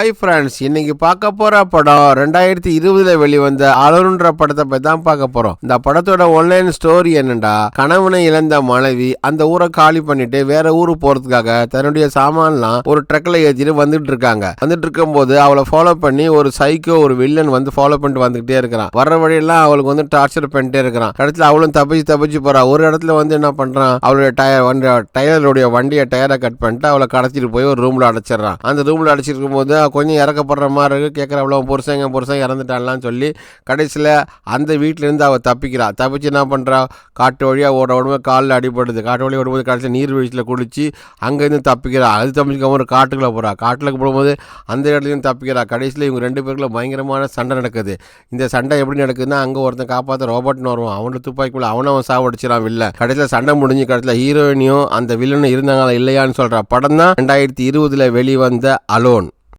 Hi friends, இன்னைக்கு பார்க்க போற படம் 2020 வெளிவந்த அலோன்ற படத்தை பற்றி தான் பார்க்க போறோம். இந்த படத்தோட ஒன்லைன் ஸ்டோரி என்னண்டா, கணவனை இழந்த மனைவி அந்த ஊரை காலி பண்ணிட்டு வேற ஊரு போறதுக்காக தன்னுடைய சாமான்லாம் ஒரு ட்ரக்ல ஏற்றிட்டு வந்துட்டு இருக்காங்க. வந்துட்டு இருக்கும் போது அவளை ஃபாலோ பண்ணி ஒரு சைக்கோ, ஒரு வில்லன் வந்து ஃபாலோ பண்ணிட்டு வந்துகிட்டே இருக்கிறான். வர்ற வழியெல்லாம் அவளுக்கு வந்து டார்ச்சர் பண்ணிட்டே இருக்கிறான். இடத்துல அவளும் தப்பிச்சு போறா. ஒரு இடத்துல வந்து என்ன பண்றான், அவளுடைய டயருடைய வண்டியை டயரை கட் பண்ணிட்டு அவளை கடத்திட்டு போய் ஒரு ரூம்ல அடைச்சிடறான். அந்த ரூம்ல அடைச்சிருக்கும் போது கொஞ்சம் இறக்கப்படுற மாதிரி இருக்கு. கேட்குற அவ்வளோ புருஷன் இறந்துட்டான்லாம் சொல்லி கடைசியில் அந்த வீட்டிலேருந்து அவள் தப்பிச்சு என்ன பண்ணுறா, காட்டு வழியாக ஓடும்போது காலில் அடிபடுது. காட்டு வழியாக ஓடும்போது கடைசியில் நீர்வீழ்ச்சியில் குளிச்சு அங்கேருந்து தப்பிக்கிறா. அது தப்பிச்சுக்காம ஒரு காட்டுக்குள்ளே போகிறா. காட்டுக்கு போகும்போது அந்த இடத்துலையும் தப்பிக்கிறா. கடைசியில் இவங்க ரெண்டு பேருக்குள்ள பயங்கரமான சண்டை நடக்குது. இந்த சண்டை எப்படி நடக்குதுன்னா, அங்கே ஒருத்தன் காப்பாற்ற ரோபோட்னு வருவான். அவனோட துப்பாக்கிக்குள்ள அவன் சாவடிச்சிடான் வில்ல. கடைசியில் சண்டை முடிஞ்சு கடைசியில் ஹீரோயினியும் அந்த வில்லனும் இருந்தாங்களா இல்லையான்னு சொல்கிற படம் தான் 2020 வெளிவந்த அலோன்.